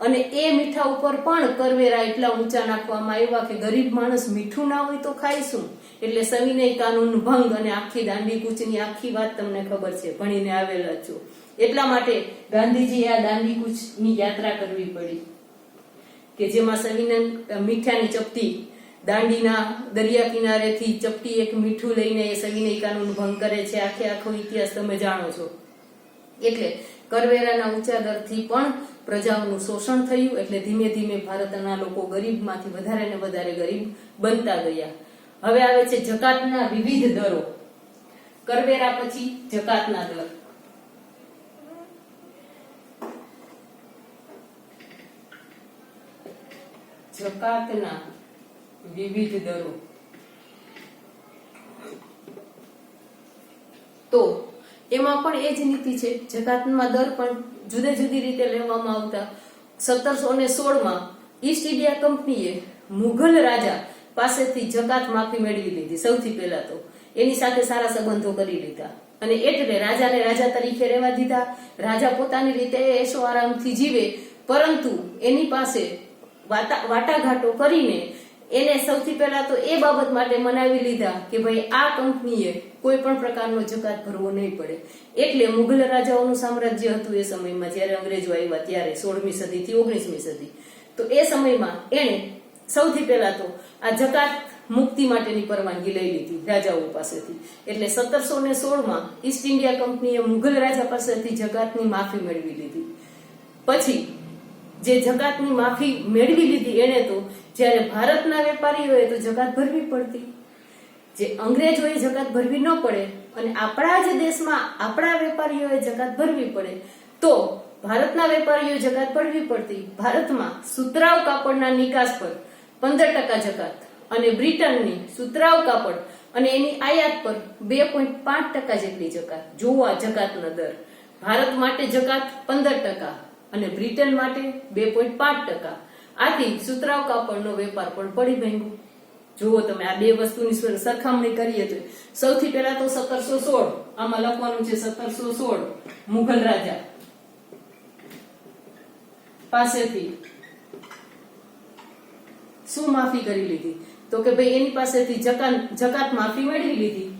Speaker 1: અને એ મીઠા ઉપર પણ કરવેરા એટલા ઊંચા નાખવામાં આવ્યા કે ગરીબ માણસ મીઠું ના હોય તો ખાય શું? એટલે સવિનય કાનૂન ભંગ અને આખી દાંડી કૂચની આખી વાત તમને ખબર છે, ભણીને આવેલા છો. એટલા માટે ગાંધીજીએ આ દાંડી કૂચની યાત્રા કરવી પડી કે જેમાં સવિનય મીઠાની ચપટી, દાંડીના દરિયા કિનારેથી ચપટી એક મીઠું લઈને એ સવિનય કાનૂન ભંગ કરે છે. આખો ઇતિહાસ તમે જાણો છો. એટલે કરવેરાના ઊંચા દરથી પણ પ્રજાઓનું શોષણ થયું. એટલે ધીમે ધીમે ભારતના લોકો ગરીબમાંથી વધારે ને વધારે ગરીબ બનતા ગયા. હવે આવે છે જકાતના વિવિધ દરો. કરવેરા પછી જકાતના દર. જકાતના વિવિધ દરો. તો એમાં પણ એ જ નીતિ છે. જકાતમાં દર પણ જુદી જુદી રીતે લેવામાં આવતા. 1716માં ઈસ્ટ ઇન્ડિયા કંપનીએ મુઘલ રાજા પાસેથી જકાત માફી મેળવી લીધી. સૌથી પહેલા તો એની સાથે સારા સંબંધો કરી લીધા અને એટલે રાજાને રાજા તરીકે રહેવા દીધા. રાજા પોતાની રીતે એશો આરામથી જીવે, પરંતુ એની પાસે વાટાઘાટો કરીને એને સૌથી પહેલા તો એ બાબત માટે મનાવી લીધા કે ભાઈ આ કંપનીએ કોઈ પણ પ્રકારનો જકાત ભરવો નહીં પડે. એટલે મુઘલ રાજાઓનું સામ્રાજ્ય હતું એ સમયમાં, જ્યારે અંગ્રેજો આવ્યા ત્યારે 16મી સદીથી 19મી સદી. તો એ સમયમાં એને સૌથી પહેલા તો આ જકાત મુક્તિ માટેની પરવાનગી લઈ લીધી રાજાઓ પાસેથી. એટલે 1716માં ઈસ્ટ ઇન્ડિયા કંપનીએ મુઘલ રાજા પાસેથી જકાતની માફી મેળવી લીધી. પછી જે જકાતની માફી મેળવી લીધી એને તો જ્યારે ભારતના વેપારીઓએ તો જકાત ભરવી પડતી, જે અંગ્રેજોએ જકાત ભરવી ન પડે અને આપણા જ દેશમાં આપણા વેપારીઓએ જકાત ભરવી પડે, તો ભારતના વેપારીઓએ જકાત ભરવી પડતી. ભારતમાં સુતરાઉ કાપડના નિકાસ પર 15% જકાત અને બ્રિટનની સુતરાઉ કાપડ અને એની આયાત પર 2.5% જેટલી જકાત. જોવો આ જકાતનો દર. ભારત માટે જકાત 15% અને બ્રિટન માટે 2.5%. આથી સુતરાઉ કાપડનો વેપાર પણ પડી ભાંગ્યો. જુઓ તમે આ બે વસ્તુની સરખામણી કરીએ તો સૌથી પહેલા તો 1716, આમાં લખવાનું છે 1716 મુઘલ રાજા પાસેથી શું માફી કરી લીધી? તો કે ભાઈ એની પાસેથી જકાત માફી મેળવી લીધી.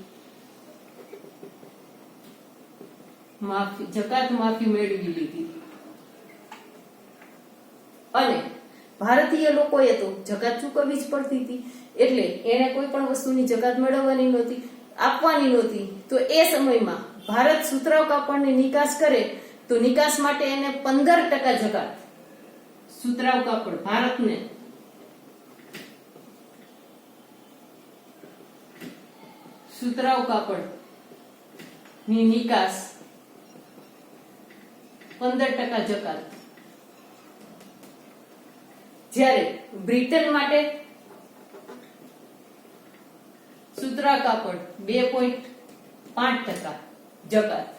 Speaker 1: જકાત માફી મેળવી લીધી અને ભારતીય લોકોએ તો જકાત ચૂકવવી જ પડતી હતી. એટલે એને કોઈ પણ વસ્તુની જકાત મેળવવાની નહોતી, આપવાની નહોતી. તો એ સમયમાં ભારત સુતરાઉ કાપડની નિકાસ કરે તો નિકાસ માટે એને 15% જકાત, સુતરાઉ કાપડ ભારતને સુતરાઉ કાપડ ની નિકાસ 15% જકાત. જ્યારે બ્રિટન માટે સુતરાઉ કાપડ 2.5% જકાત.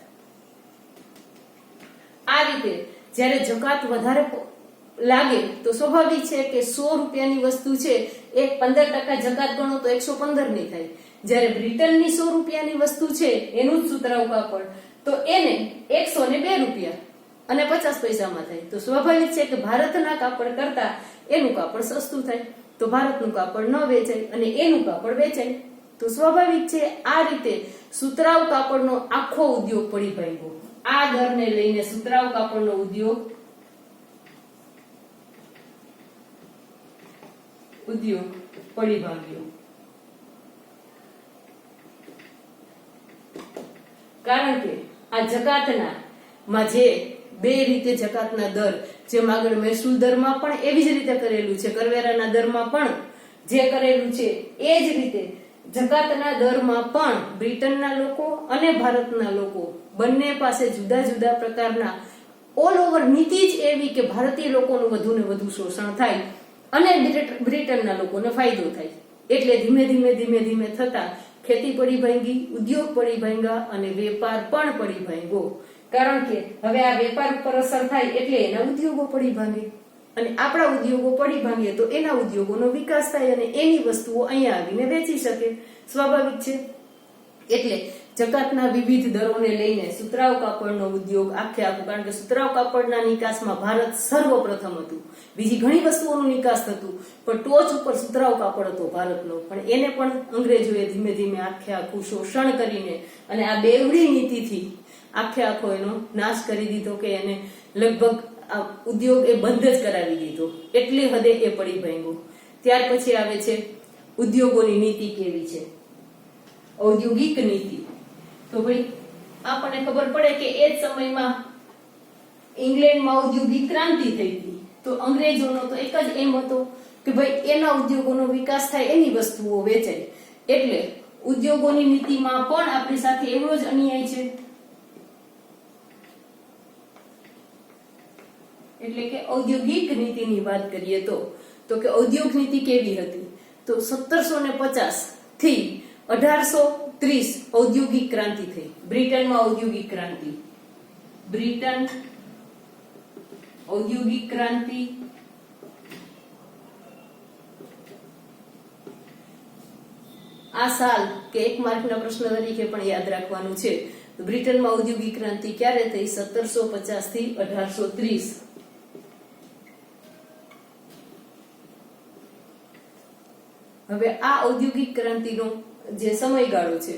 Speaker 1: આ રીતે જ્યારે જકાત વધારે લાગે તો સ્વાભાવિક છે કે 100 રૂપિયાની વસ્તુ છે એ 15% જકાત ગણો તો 115 ની થાય. જ્યારે બ્રિટનની 100 રૂપિયાની વસ્તુ છે એનું જ સુતરાઉ કાપડ તો એને 102 રૂપિયા અને 50 પૈસામાં થાય. તો સ્વાભાવિક છે કે ભારતના કાપડ કરતા એનું કાપડ સસ્તું થાય. તો ભારતનું કાપડ ન વેચાય અને એનું કાપડ વેચાય. તો સ્વાભાવિક છે આ રીતે સુતરાઉ કાપડનો આખો ઉદ્યોગ પડી ભાંગ્યો. આ દરને લઈને સુતરાઉ કાપડનો ઉદ્યોગ પડી ભાંગ્યો. કારણ કે આ જકાતના માં જે બે રીતે જકાતના દર, જેમ આગળ મહેસૂલ દરમાં પણ એવી જ રીતે કરેલું છે, કરવેરાના દરમાં પણ જે કરેલું છે એ જ રીતે જકાતના દરમાં પણ બ્રિટનના લોકો અને ભારતના લોકો બંને પાસે જુદા જુદા પ્રકારના ઓલ ઓવર નીતિ જ એવી કે ભારતીય લોકોનું વધુ ને વધુ શોષણ થાય અને બ્રિટનના લોકોને ફાયદો થાય. એટલે ધીમે ધીમે થતા ખેતી પડી ભાંગી, ઉદ્યોગ પડી ભાંગ્યા અને વેપાર પણ પડી ભાંગ્યો. કારણ કે હવે આ વેપાર ઉપર અસર થાય એટલે એના ઉદ્યોગો પડી ભાંગે. અને આપણા ઉદ્યોગો પડી ભાંગે તો એના ઉદ્યોગોનો વિકાસ થાય અને એની વસ્તુઓ અહીંયા આવીને વેચી શકે. સ્વાભાવિક છે. એટલે જકાતના વિવિધ દરોને લઈને સુતરાઉ કાપડનો ઉદ્યોગ આખે આખું, કારણ કે સુતરાઉ કાપડના નિકાસમાં ભારત સર્વપ્રથમ હતું. બીજી ઘણી વસ્તુઓનું નિકાસ થતું, પણ ટોચ ઉપર સુતરાઉ કાપડ હતો ભારતનો. પણ એને પણ અંગ્રેજોએ ધીમે ધીમે આખે આખું શોષણ કરીને અને આ બેવડી નીતિથી આખે આખો એનો નાશ કરી દીધો, કે એને લગભગ આ ઉદ્યોગ એ બંધ જ કરાવી દીધો. એટલી હદે એ પડી ભાંગ્યો. ત્યાર પછી આવે છે ઉદ્યોગોની નીતિ કેવી છે, ઔદ્યોગિક નીતિ. તો ભાઈ આપણને ખબર પડે કે એ જ સમયમાં ઇંગ્લેન્ડમાં ઔદ્યોગિક ક્રાંતિ થઈ હતી. તો અંગ્રેજોનો તો એક જ એમ હતો કે ભાઈ એના ઉદ્યોગોનો વિકાસ થાય, એની વસ્તુઓ વેચાય. એટલે ઉદ્યોગોની નીતિમાં પણ આપણી સાથે એવો જ અન્યાય છે. એટલે કે ઔદ્યોગિક નીતિની વાત કરીએ તો કે ઔદ્યોગિક નીતિ કેવી હતી, તો 1750 થી 1830 ઔદ્યોગિક ક્રાંતિ થઈ. બ્રિટનમાં ઔદ્યોગિક ક્રાંતિ, બ્રિટન ઔદ્યોગિક ક્રાંતિ. આ સાલ કે 1 માર્કના પ્રશ્ન તરીકે પણ યાદ રાખવાનું છે. બ્રિટનમાં ઔદ્યોગિક ક્રાંતિ ક્યારે થઈ? 1750 થી 1830. હવે આ ઔદ્યોગિક ક્રાંતિનો જે સમયગાળો છે,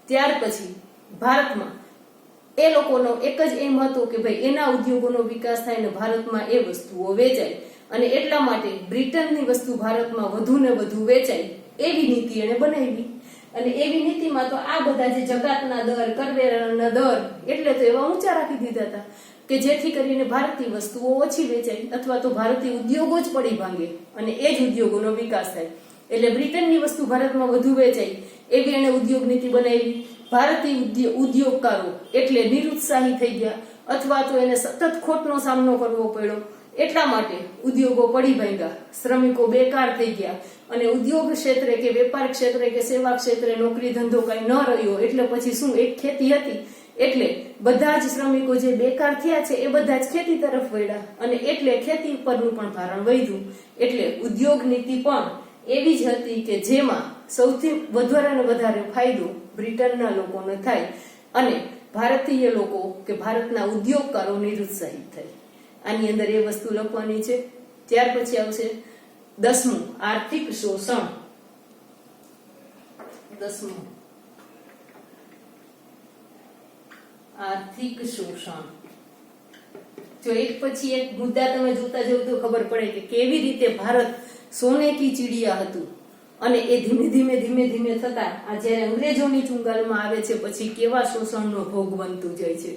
Speaker 1: ત્યાર પછી ભારતમાં એ લોકોનો એક જ એમ હતો કે ભાઈ એના ઉદ્યોગોનો વિકાસ થાય અને ભારતમાં એ વસ્તુઓ વેચાય. અને એટલા માટે બ્રિટનની વસ્તુ ભારતમાં વધુ ને વધુ વેચાય એવી નીતિ એને બનાવી. અને એવી નીતિમાં તો આ બધા જે જકાતના દર, કરવેરાના દર એટલે તો એવા ઊંચા રાખી દીધા હતા કે જેથી કરીને ભારતીય વસ્તુઓ ઓછી વેચાય અથવા તો ભારતીય ઉદ્યોગો જ પડી ભાંગે અને એ જ ઉદ્યોગોનો વિકાસ થાય. એટલે બ્રિટનની વસ્તુ ભારતમાં વધુ વેચાય એવી એને ઉદ્યોગ નીતિ બનાવી. ભારતીય ઉદ્યોગકારો એટલે નિરુત્સાહી થઈ ગયા અથવા તો એને સતત ખોટનો સામનો કરવો પડ્યો. એટલા માટે ઉદ્યોગો પડી ભાંગ્યા, શ્રમિકો બેકાર થઈ ગયા અને ઉદ્યોગ ક્ષેત્રે કે વેપાર ક્ષેત્રે કે સેવા ક્ષેત્રે નોકરી ધંધો કઈ ન રહ્યો. એટલે પછી શું, એક ખેતી હતી એટલે બધા જ શ્રમિકો જે બેકાર થયા છે એ બધા જ ખેતી તરફ વળ્યા અને એટલે ખેતી પરનું પણ ભારણ વધ્યું. એટલે ઉદ્યોગ નીતિ પણ એવી જ હતી કે જેમાં સૌથી વધારે ને વધારે ફાયદો બ્રિટનના લોકોને થાય અને ભારતીય લોકો કે ભારતના ઉદ્યોગકારો નિરુત્સાહિત થાય. આની અંદર એ વસ્તુ લખવાની છે. ત્યાર પછી આવશે 10મું, આર્થિક શોષણ. 10મું, આર્થિક શોષણ. જો એક પછી એક મુદ્દા તમે જોતા જવું તો ખબર પડે કે કેવી રીતે ભારત સોને કી ચીડિયા હતું અને એ ધીમે ધીમે થતા આ જ્યારે અંગ્રેજોની ચુંગાલમાં આવે છે પછી કેવા શોષણનો ભોગ બનતું જાય છે.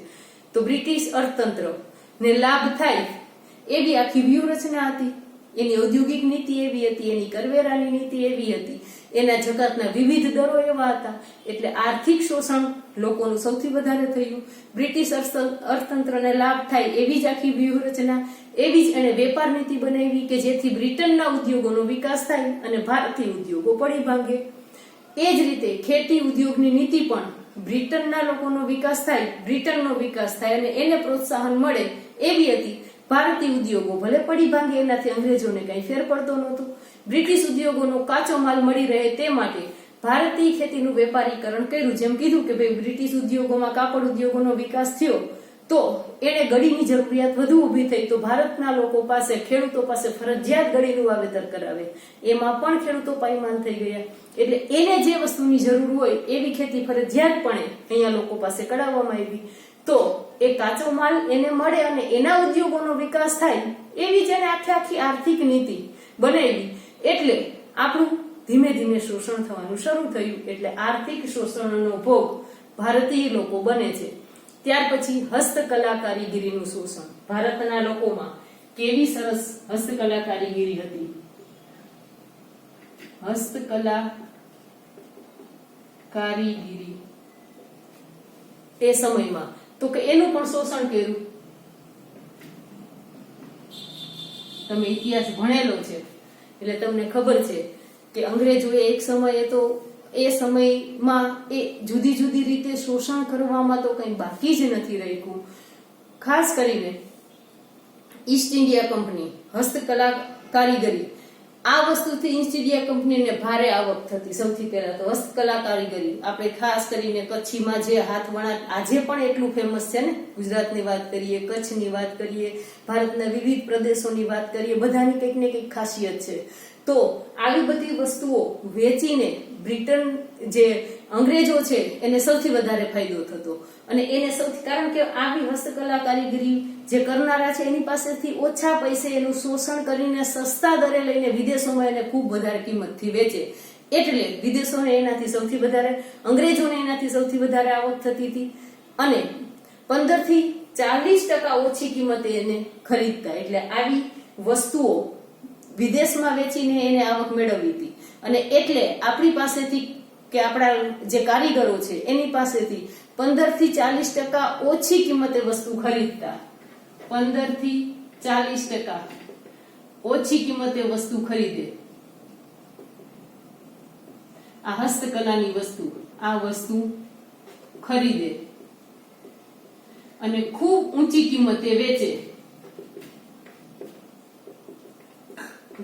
Speaker 1: તો બ્રિટિશ અર્થતંત્ર ને લાભ થાય એવી આખી વ્યૂહરચના હતી. એની ઔદ્યોગિક નીતિ એવી હતી, એની કરવેરાની નીતિ એવી હતી, એના જકાતના વિવિધ દરો એવા હતા. એટલે આર્થિક શોષણ લોકોનું સૌથી વધારે થયું. બ્રિટિશ અર્થતંત્રને લાભ થાય એવી જ આખી વ્યૂહરચના, એવી જ એને વેપાર નીતિ બનાવી કે જેથી બ્રિટનના ઉદ્યોગોનો વિકાસ થાય અને ભારતીય ઉદ્યોગો પડી ભાંગે. એ જ રીતે ખેતી ઉદ્યોગની નીતિ પણ બ્રિટનના લોકોનો વિકાસ થાય, બ્રિટનનો વિકાસ થાય અને એને પ્રોત્સાહન મળે એવી હતી. ભારતીય ઉદ્યોગો ભલે પડી ભાંગે એનાથી અંગ્રેજોને કઈ ફેર પડતો નહોતો. બ્રિટિશ ઉદ્યોગોનો કાચો માલ મળી રહે તે માટે ભારતીય ખેતીનું વેપારીકરણ કર્યું. જેમ કીધું કે ભાઈ બ્રિટિશ ઉદ્યોગોમાં કાપડ ઉદ્યોગોનો વિકાસ થયો તો એને ગળીની જરૂરિયાત વધુ ઊભી થઈ. તો ભારતના લોકો પાસે, ખેડૂતો પાસે ફરજિયાત ગળીનું વાવેતર કરાવે. એમાં પણ ખેડૂતો પાયમાલ થઈ ગયા. એટલે એને જે વસ્તુની જરૂર હોય એવી ખેતી ફરજિયાતપણે અહીંયા લોકો પાસે કરાવવામાં આવી. તો એ કાચો માલ એને મળે અને એના ઉદ્યોગોનો વિકાસ થાય એવી જ એને આખી આર્થિક નીતિ બનાવી. એટલે આપણું ધીમે ધીમે શોષણ થવાનું શરૂ થયું. એટલે આર્થિક શોષણનો ભોગ ભારતીય લોકો બને છે. ત્યાર પછી હસ્તકલા કારીગીરીનું શોષણ. ભારતના લોકોમાં કેવી સરસ હસ્તકલા કારીગીરી હતી. હસ્તકલા કારીગીરી તે સમયમાં તો કે એનું પણ શોષણ કર્યું. તમે ઇતિહાસ ભણેલો છે એટલે તમને ખબર છે કે અંગ્રેજોએ એક સમયે તો એ સમયમાં એ જુદી જુદી રીતે શોષણ કરવામાં તો કંઈ બાકી જ નથી રાખ્યું. ખાસ કરીને ઈસ્ટ ઇન્ડિયા કંપની હસ્તકલા કારીગરી, આ વસ્તુથી ઈસ્ટ ઇન્ડિયા કંપનીને ભારે આવક થતી. સૌથી પહેલા તો હસ્તકલા કારીગરી, આપણે ખાસ કરીને કચ્છીમાં જે હાથ વણાટ આજે પણ એટલું ફેમસ છે ને, ગુજરાતની વાત કરીએ, કચ્છની વાત કરીએ, ભારતના વિવિધ પ્રદેશોની વાત કરીએ, બધાની કંઈક ને કંઈક ખાસિયત છે. તો આવી બધી વસ્તુઓ વેચીને બ્રિટન જે અંગ્રેજો છે એને સૌથી વધારે ફાયદો થતો. અને એને સૌથી, કારણ કે આવી હસ્તકલા કારીગરી જે કરનારા છે એની પાસેથી ઓછા પૈસે એનું શોષણ કરીને સસ્તા દરે લઈને વિદેશોમાં એને ખૂબ વધારે કિંમતથી વેચે. એટલે વિદેશોને એનાથી સૌથી વધારે, અંગ્રેજોને એનાથી સૌથી વધારે આવક થતી હતી. અને 15 થી 40% ઓછી કિંમતે એને ખરીદતા. એટલે આવી વસ્તુઓ વિદેશમાં વેચીને એને આવક મેળવવી હતી. અને એટલે આપણી પાસેથી કે આપણા જે કારીગરો છે એની પાસેથી 15 થી 40% ઓછી કિંમતે વસ્તુ ખરીદતા. 15 થી 40% ઓછી કિંમતે વસ્તુ ખરીદે. આ હસ્તકલાની વસ્તુ, આ વસ્તુ ખરીદે અને ખૂબ ઊંચી કિંમતે વેચે,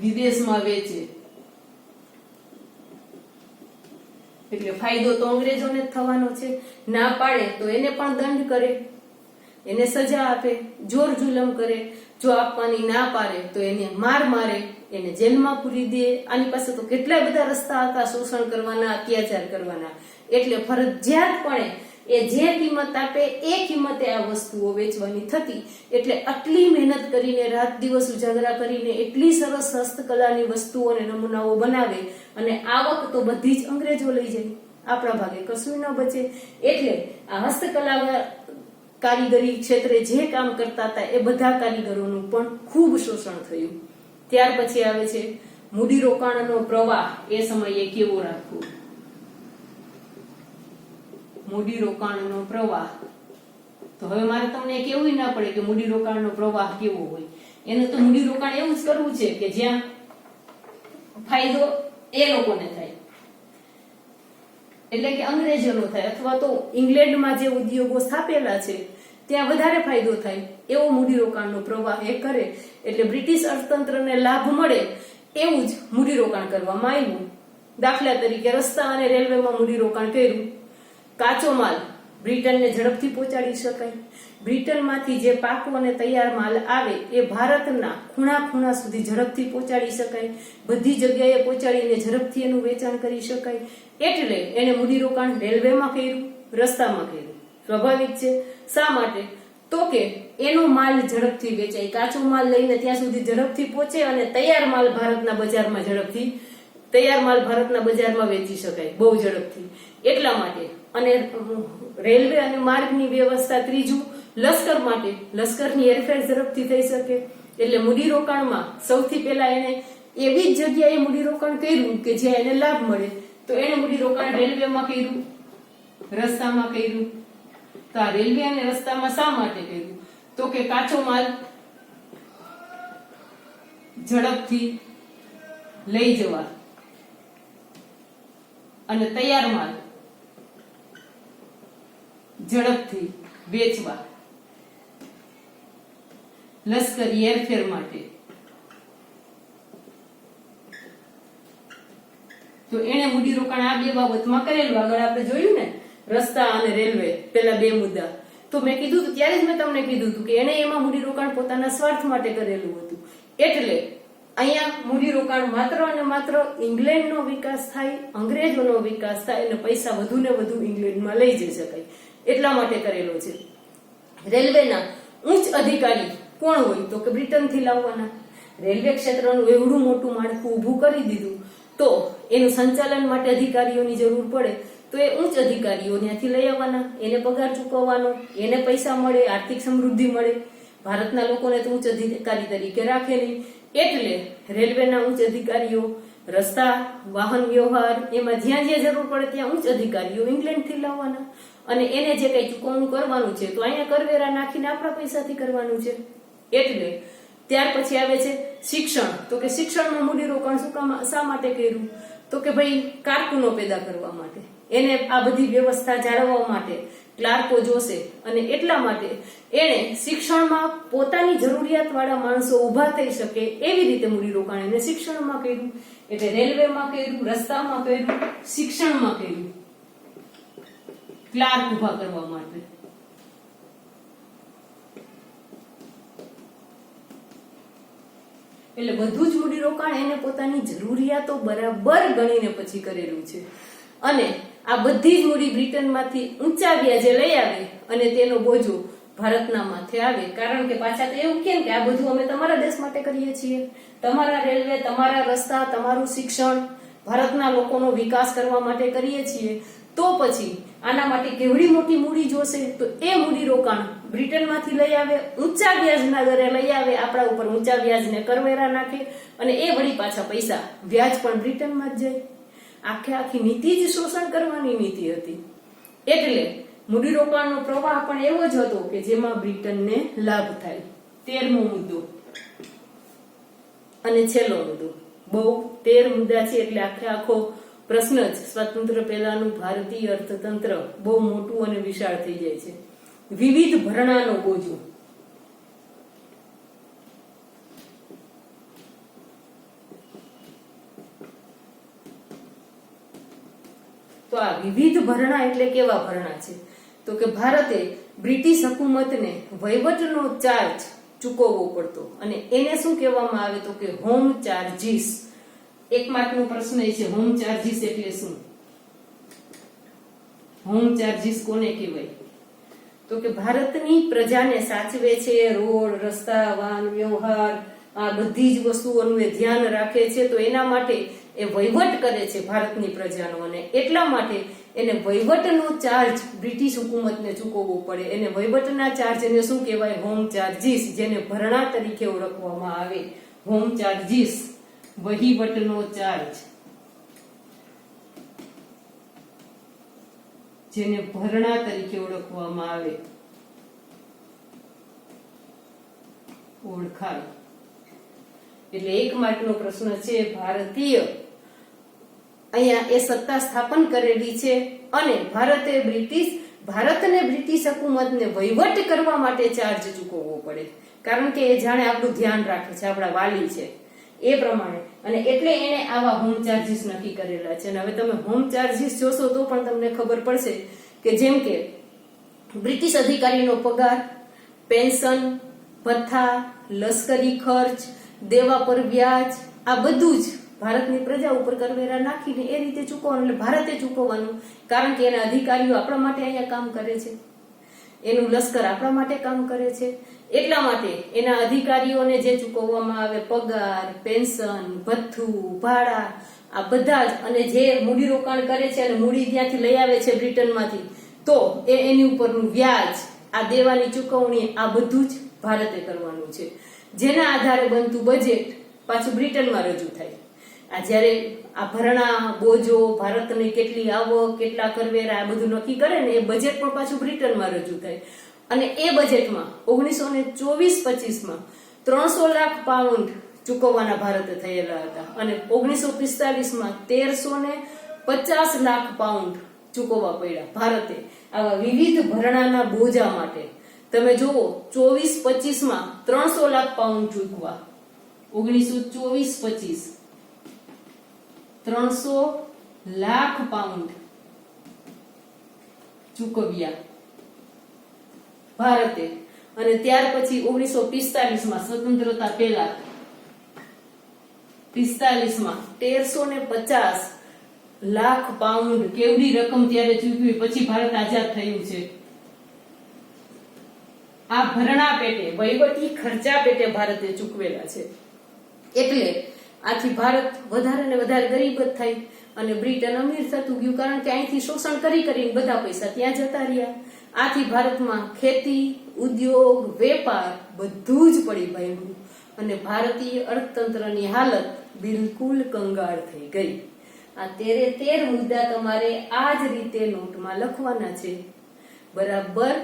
Speaker 1: વિદેશમાં વેચે. એટલે ફાયદો તો અંગ્રેજોને જ થવાનો છે. ના પાડે તો એને પણ દંડ કરે, એને સજા આપે, જોર જુલમ કરે. જો આપવાની ના પાડે તો એને માર મારે, એને જેલમાં પૂરી દે. આની પાસે તો કેટલા બધા રસ્તા હતા શોષણ કરવાના, અત્યાચાર કરવાના. એટલે ફરજિયાતપણે એ જે કિંમત આપે એ કિંમતે આ વસ્તુઓ વેચવાની થતી. એટલે આટલી મહેનત કરીને, રાત દિવસ ઉજાગરા કરીને એટલી સરસ હસ્તકલાની વસ્તુઓ અને નમૂનાઓ બનાવે અને આવક તો બધી જ અંગ્રેજો લઈ જાય, આપણા ભાગે કશું ન બચે. એટલે આ હસ્તકલા કારીગરી ક્ષેત્રે જે કામ કરતા હતા એ બધા કારીગરોનું પણ ખૂબ શોષણ થયું. ત્યાર પછી આવે છે મૂડીરોકાણનો પ્રવાહ. એ સમયે કેવો રાખવો? મૂડીરોકાણનો પ્રવાહ. તો હવે મારે તમને કેવું ના પડે કે મૂડીરોકાણનો પ્રવાહ કેવો હોય. એનું તો મૂડીરોકાણ એવું જ કરવું છે કે જ્યાં ફાયદો એ લોકોને થાય, એટલે કે અંગ્રેજોનો થાય, અથવા તો ઇંગ્લેન્ડમાં જે ઉદ્યોગો સ્થાપેલા છે ત્યાં વધારે ફાયદો થાય એવો મૂડીરોકાણનો પ્રવાહ એ કરે. એટલે બ્રિટિશ અર્થતંત્રને લાભ મળે એવું જ મૂડીરોકાણ કરવામાં આવ્યું. દાખલા તરીકે રસ્તા અને રેલવેમાં મૂડીરોકાણ કર્યું. કાચો માલ બ્રિટનને ઝડપથી પહોંચાડી શકાય. બ્રિટનમાંથી જે પાકો અને તૈયાર માલ આવે એ ભારતના ખૂણા ખૂણા સુધી ઝડપથી પહોંચાડી શકાય. બધી જગ્યાએ પહોંચાડીને ઝડપથી એનું વેચાણ કરી શકાય. એટલે એને મૂડીરોકાણ રેલવેમાં કર્યું, રસ્તામાં કર્યું. સ્વાભાવિક છે. શા માટે? તો કે એનો માલ ઝડપથી વેચાય, કાચો માલ લઈને ત્યાં સુધી ઝડપથી પહોંચે અને તૈયાર માલ ભારતના બજારમાં વેચી શકાય બહુ ઝડપથી. એટલા માટે. અને રેલવે અને માર્ગની વ્યવસ્થા. ત્રીજું, લશ્કર માટે, લશ્કરની હેરફેર ઝડપથી થઈ શકે. એટલે મૂડીરોકાણમાં સૌથી પહેલા એને એવી જ જગ્યાએ મૂડીરોકાણ કર્યું કે જ્યાં એને લાભ મળે. તો એને મૂડીરોકાણ રેલવેમાં કર્યું, રસ્તામાં કર્યું. તો આ રેલવે અને રસ્તામાં શા માટે કર્યું? તો કે કાચો માલ ઝડપથી લઈ જવા અને તૈયાર માલ ઝડપથી વેચવા, લશ્કરી હેરફેર માટે. તો એને મૂડીરોકાણ આ બે બાબતમાં કરેલું. આગળ આપણે જોયું ને, રસ્તા અને રેલવે, પેલા બે મુદ્દા. તો મેં કીધું હતું, ત્યારે જ મેં તમને કીધું હતું કે એને એમાં મૂડીરોકાણ પોતાના સ્વાર્થ માટે કરેલું હતું. એટલે અહીંયા મૂડીરોકાણ માત્ર અને માત્ર ઇંગ્લેન્ડનો વિકાસ થાય, અંગ્રેજોનો વિકાસ થાય અને પૈસા વધુ ને વધુ ઇંગ્લેન્ડમાં લઈ જઈ શકાય એટલા માટે કરેલો છે. રેલવેના ઉચ્ચ અધિકારી કોણ હોય? તો કે બ્રિટનથી લાવવાના. રેલવે ક્ષેત્રનું એવડું મોટું માળખું ઊભું કરી દીધું તો એનું સંચાલન માટે અધિકારીઓની જરૂર પડે. તો એ ઉચ્ચ અધિકારીઓ ત્યાંથી લઈ આવવાના, એને પગાર ચૂકવવાનો, એને પૈસા મળે, આર્થિક સમૃદ્ધિ મળે. ભારતના લોકોને તો ઉચ્ચ અધિકારી તરીકે રાખે નહીં. એટલે રેલવેના ઉચ્ચ અધિકારીઓ, રસ્તા, વાહન વ્યવહાર, એમાં જ્યાં જ્યાં જરૂર પડે ત્યાં ઉચ્ચ અધિકારીઓ ઇંગ્લેન્ડથી લાવવાના. અને એને જે કઈ ચૂકવણું કરવાનું છે તો અહીંયા કરવેરા નાખીને આપણા પૈસાથી કરવાનું છે. એટલે ત્યાર પછી આવે છે શિક્ષણ. તો કે શિક્ષણમાં મૂડીરોકાણ શા માટે કર્યું? તો કે ભાઈ કારકુનો પેદા કરવા માટે, એને આ બધી વ્યવસ્થા જાળવવા માટે, ક્લાર્કો જોશે, અને એટલા માટે એણે શિક્ષણમાં પોતાની જરૂરિયાત વાળા માણસો ઉભા થઈ શકે એવી રીતે મૂડીરોકાણ એને શિક્ષણમાં કર્યું. એટલે રેલવેમાં કર્યું, રસ્તામાં કર્યું, શિક્ષણમાં કર્યું, ક્લાર્ક ઉભા કરવા માટે. એટલે બધું જ મૂડીરોકાણ એને પોતાની જરૂરિયાતો બરાબર ગણીને પછી કરેલું છે. અને આ બધી જ મૂડી બ્રિટનમાંથી ઊંચા વ્યાજે લઈ આવે અને તેનો બોજો ભારતના માથે આવે. કારણ કે પાછા તો એવું કેમ કે આ બધું અમે તમારા દેશ માટે કરીએ છીએ, તમારા રેલવે, તમારા રસ્તા, તમારું શિક્ષણ, ભારતના લોકોનો વિકાસ કરવા માટે કરીએ છીએ, તો પછી આના માટે કેવડી મોટી મૂડી જોશે. તો એ મૂડી રોકાણ બ્રિટનમાંથી લઈ આવે, ઊંચા વ્યાજના દરે લઈ આવે, આપણા ઉપર ઊંચા વ્યાજને કરવેરા નાખે, અને એ વળી પાછા પૈસા વ્યાજ પણ બ્રિટનમાં જ જાય. આખી નીતિ જ શોષણ કરવાની નીતિ હતી. એટલે મૂડીરોકાણનો પ્રવાહ પણ એવો જ હતો કે જેમાં બ્રિટનને લાભ થાય. 13મો મુદ્દો અને છેલ્લો મુદ્દો. બહુ 13 મુદ્દા છે એટલે આખો પ્રશ્ન જ સ્વાતંત્ર્ય પહેલાનું ભારતીય અર્થતંત્ર બહુ મોટું અને વિશાળ થઈ જાય છે. વિવિધ ભરણાનો બોજો. તો આ વિવિધ ભરણા એટલે કેવા ભરણા છે? તો કે ભારતે બ્રિટિશ હુકુમતને વહીવટનો ચાર્જ ચૂકવવો પડતો, અને એને શું કહેવામાં આવે તો કે હોમ ચાર્જીસ. 1 માર્કનો પ્રશ્ન છે, હોમ ચાર્જીસ એટલે શું? હોમ ચાર્જીસ કોને કહેવાય? તો કે ભારતની પ્રજાને સાચવે છે, રોડ, રસ્તા, વાહન વ્યવહાર, આ બધી જ વસ્તુઓનું એ ધ્યાન રાખે છે. તો એના માટે એ વહીવટ કરે છે ભારતની પ્રજાનો, અને એટલા માટે એને વહીવટનો ચાર્જ બ્રિટિશ હુકુમતને ચૂકવવો પડે. એને વહીવટના ચાર્જને શું કહેવાય? હોમ ચાર્જીસ, જેને ભરણા તરીકે ઓળખવામાં આવે. હોમ ચાર્જીસ, વહીવટનો ચાર્જ, જેને ભરણા તરીકે ઓળખવામાં આવે, ઓળખાય. એટલે 1 માર્કનો પ્રશ્ન છે. ભારતીય અહીંયા એ સત્તા સ્થાપન કરેલી છે, અને ભારતને બ્રિટિશ હુકુમતને વહીવટ કરવા માટે ચાર્જ ચૂકવવો પડે, કારણ કે એ જાણે આપણું ધ્યાન રાખે છે, આપણા વાલી છે એ પ્રમાણે. અને એટલે એને આવા હોમ ચાર્જીસ નક્કી કરેલા છે. અને હવે તમે હોમ ચાર્જીસ જોશો તો પણ તમને ખબર પડશે કે જેમ કે બ્રિટિશ અધિકારીનો પગાર, પેન્શન, ભથ્થા, લશ્કરી ખર્ચ, દેવા પર વ્યાજ, આ બધું જ ભારતની પ્રજા ઉપર કરવેરા નાખીને એ રીતે ચૂકવવાનું. એટલે ભારતે ચૂકવવાનું, કારણ કે એના અધિકારીઓ આપણા માટે અહીંયા કામ કરે છે, એનું લશ્કર આપણા માટે કામ કરે છે. એટલા માટે એના અધિકારીઓને જે ચૂકવવામાં આવે પગાર, પેન્શન, ભથ્થું, ભાડા, આ બધા જ, અને જે મૂડીરોકાણ કરે છે અને મૂડી ત્યાંથી લઈ આવે છે બ્રિટનમાંથી, તો એની ઉપરનું વ્યાજ, આ દેવાની ચૂકવણી, આ બધું જ ભારતે કરવાનું છે. જેના આધારે બનતું બજેટ પાછું બ્રિટનમાં રજૂ થાય. આ જ્યારે આ ભરણા, બોજો, ભારતની કેટલી આવક, કેટલા કરવેરા, આ બધું નક્કી કરે ને, એ બજેટ પણ પાછું બ્રિટનમાં રજૂ થાય. અને એ બજેટમાં 1924-25માં 300 લાખ પાઉન્ડ ચૂકવવાના ભારતે થયેલા હતા, અને 1945માં 1350 લાખ પાઉન્ડ ચૂકવવા પડ્યા ભારતે આવા વિવિધ ભરણાના બોજા માટે. તમે જુઓ, 24-25માં 300 લાખ પાઉન્ડ ચૂકવા, 1924-25 300 લાખ પાઉન્ડ ચૂકવ્યા ભારતે. અને ત્યાર પછી 1945માં સ્વતંત્રતા પહેલા 45માં 1350 લાખ પાઉન્ડ, કેવડી રકમ ત્યારે ચૂકવી, પછી ભારત આઝાદ થયું છે. આ ભરણા પેટે, વહીવટી ખર્ચા પેટે ભારતે ચૂકવેલા છે. એટલે આથી ભારત વધારે ને વધારે ગરીબ જ થાય અને બ્રિટન અમીર થતું ગયું, કારણ કે અહીંથી શોષણ કરીને બધા પૈસા ત્યાં જતા રહ્યા. આથી ભારતમાં ખેતી, ઉદ્યોગ, વેપાર બધું જ પડી ભાંગ્યું, અને ભારતીય અર્થતંત્રની હાલત બિલકુલ કંગાળ થઈ ગઈ. આ 13 મુદ્દા તમારે આ જ રીતે નોટમાં લખવાના છે. બરાબર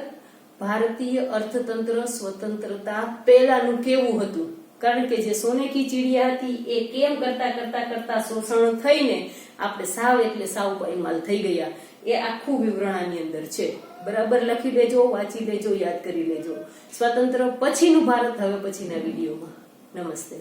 Speaker 1: ભારતીય અર્થતંત્ર સ્વતંત્રતા પહેલાનું કેવું હતું, કારણ કે જે સોને કી ચીડિયા હતી એ કેમ કરતા શોષણ થઈને આપણે સાવ એટલે સાવ પાયમાલ થઈ ગયા, એ આખું વિવરણ આની અંદર છે. બરાબર લખી દેજો, વાંચી લેજો, યાદ કરી લેજો. સ્વાતંત્ર્ય પછીનું ભારત હવે પછીના વિડીયોમાં. નમસ્તે.